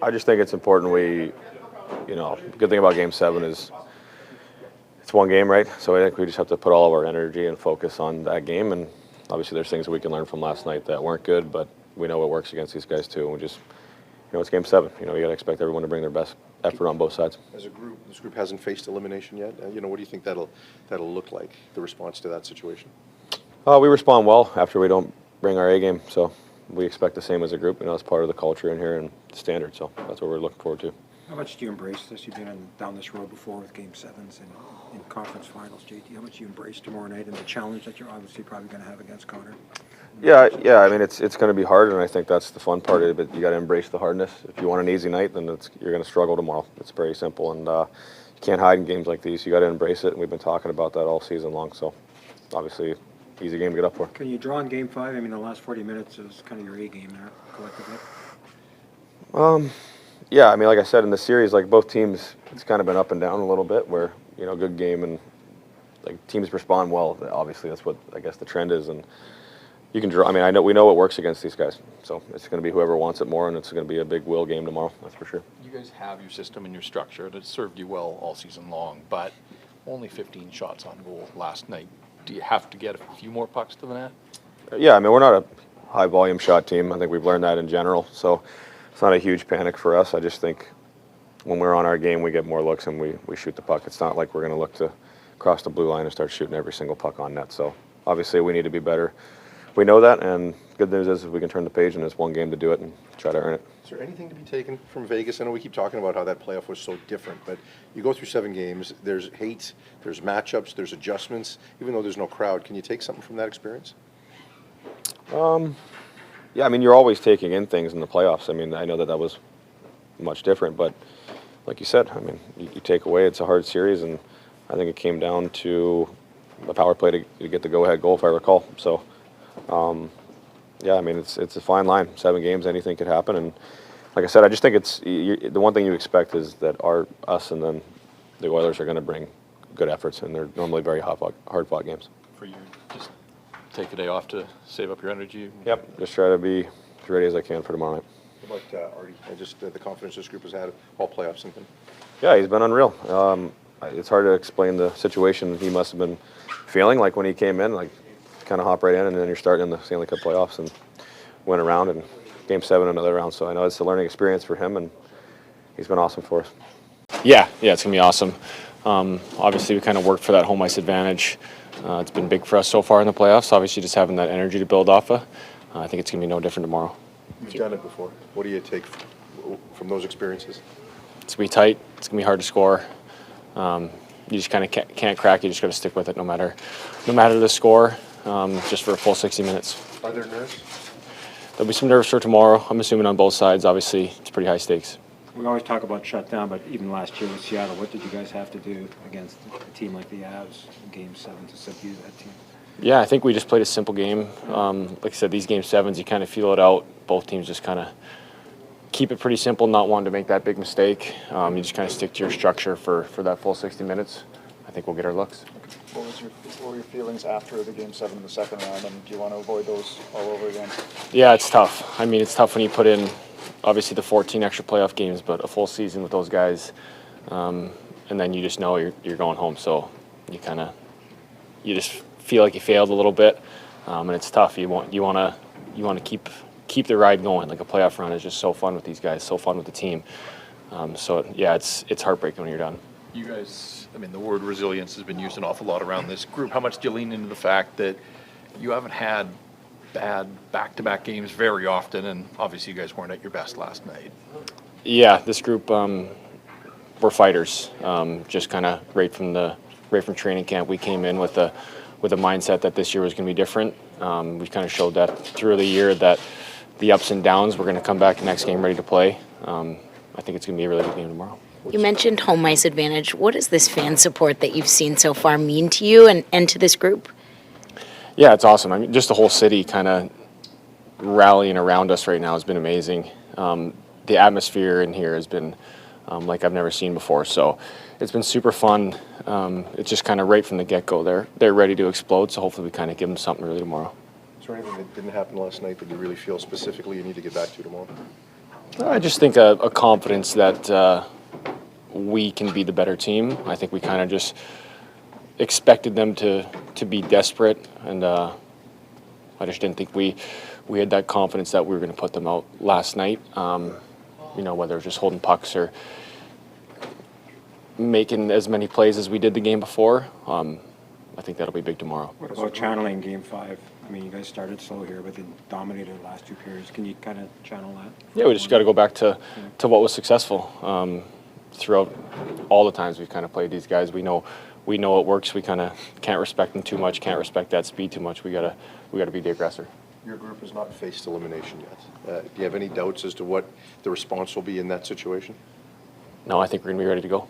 I just think it's important the good thing about Game 7 is it's one game, right? So I think we just have to put all of our energy and focus on that game. And obviously there's things that we can learn from last night that weren't good, but we know it works against these guys too. And we just, it's Game 7. You got to expect everyone to bring their best effort on both sides. As a group, this group hasn't faced elimination yet. What do you think that'll look like, the response to that situation? We respond well after we don't bring our A game. So we expect the same as a group. It's part of the culture in here and the standard. So that's what we're looking forward to. How much do you embrace this? You've been down this road before with Game 7s and in conference finals, JT. How much do you embrace tomorrow night and the challenge that you're obviously probably going to have against Connor? Yeah. I mean, it's going to be hard, and I think that's the fun part of it. But you got to embrace the hardness. If you want an easy night, then you're going to struggle tomorrow. It's very simple, and you can't hide in games like these. You got to embrace it, and we've been talking about that all season long. So, obviously, easy game to get up for. Can you draw in Game 5? I mean, the last 40 minutes is kind of your A game there collectively. Yeah, I mean, like I said, in the series, like both teams, it's kind of been up and down a little bit where, good game and like teams respond well. Obviously, that's what I guess the trend is. And you can draw. I mean, we know what works against these guys. So it's going to be whoever wants it more, and it's going to be a big will game tomorrow. That's for sure. You guys have your system and your structure that served you well all season long, but only 15 shots on goal last night. Do you have to get a few more pucks to the net? Yeah, I mean, we're not a high volume shot team. I think we've learned that in general. So it's not a huge panic for us. I just think when we're on our game, we get more looks and we shoot the puck. It's not like we're going to look to cross the blue line and start shooting every single puck on net. So obviously we need to be better. We know that, and good news is we can turn the page and it's one game to do it and try to earn it. Is there anything to be taken from Vegas? I know we keep talking about how that playoff was so different, but you go through 7 games, there's hate, there's matchups, there's adjustments, even though there's no crowd. Can you take something from that experience? Yeah, I mean, you're always taking in things in the playoffs. I mean, I know that was much different, but like you said, I mean, you take away, it's a hard series, and I think it came down to a power play to get the go-ahead goal, if I recall. So, yeah, I mean, it's a fine line. 7 games, anything could happen, and like I said, I just think the one thing you expect is that us and then the Oilers are going to bring good efforts, and they're normally very hard-fought games. For you, just take a day off to save up your energy? Yep, just try to be as ready as I can for tomorrow night. What about Artie? Just the confidence this group has had all playoffs and Yeah, he's been unreal. It's hard to explain the situation he must have been feeling like when he came in, like kind of hop right in, and then you're starting in the Stanley Cup playoffs and win a round, and Game 7 another round. So I know it's a learning experience for him, and he's been awesome for us. Yeah, it's going to be awesome. Obviously, we kind of worked for that home ice advantage. It's been big for us so far in the playoffs. Obviously, just having that energy to build off of. I think it's going to be no different tomorrow. You've done it before. What do you take from those experiences? It's going to be tight. It's going to be hard to score. You just kind of can't crack. You just got to stick with it no matter the score, just for a full 60 minutes. Are there nerves? There'll be some nerves for tomorrow. I'm assuming on both sides. Obviously, it's pretty high stakes. We always talk about shutdown, but even last year with Seattle, what did you guys have to do against a team like the Avs in Game 7 to subdue that team? Yeah, I think we just played a simple game. Like I said, these Game 7s, you kind of feel it out. Both teams just kind of keep it pretty simple, not wanting to make that big mistake. You just kind of stick to your structure for that full 60 minutes. I think we'll get our looks. What were your feelings after the Game 7 in the second round, and do you want to avoid those all over again? Yeah, it's tough. I mean, it's tough when you put in, obviously, the 14 extra playoff games, but a full season with those guys, and then you just know you're going home. So you just feel like you failed a little bit, and it's tough. You want to keep the ride going. Like a playoff run is just so fun with these guys, so fun with the team. So yeah, it's heartbreaking when you're done. You guys, I mean, the word resilience has been used an awful lot around this group. How much do you lean into the fact that you haven't had bad back-to-back games very often, and obviously you guys weren't at your best last night? Yeah, this group, we're fighters. Just kind of right from training camp, we came in with a mindset that this year was going to be different. We kind of showed that through the year that the ups and downs, we're going to come back next game ready to play. I think it's going to be a really good game tomorrow. You mentioned home ice advantage. What does this fan support that you've seen so far mean to you and to this group? Yeah, it's awesome. I mean, just the whole city kind of rallying around us right now has been amazing. The atmosphere in here has been like I've never seen before. So it's been super fun. It's just kind of right from the get-go. They're ready to explode, so hopefully we kind of give them something early tomorrow. Is there anything that didn't happen last night that you really feel specifically you need to get back to tomorrow? I just think a confidence that we can be the better team. I think we kind of just expected them to be desperate, and I just didn't think we had that confidence that we were going to put them out last night. Whether it was just holding pucks or making as many plays as we did the game before. I think that'll be big tomorrow. What about channeling Game 5? I mean, you guys started slow here, but then dominated the last 2 periods. Can you kind of channel that? Yeah, we just got to go back to what was successful throughout all the times we've kind of played these guys. We know it works. We kind of can't respect them too much. Can't respect that speed too much. We gotta be the aggressor. Your group has not faced elimination yet. Do you have any doubts as to what the response will be in that situation? No, I think we're gonna be ready to go.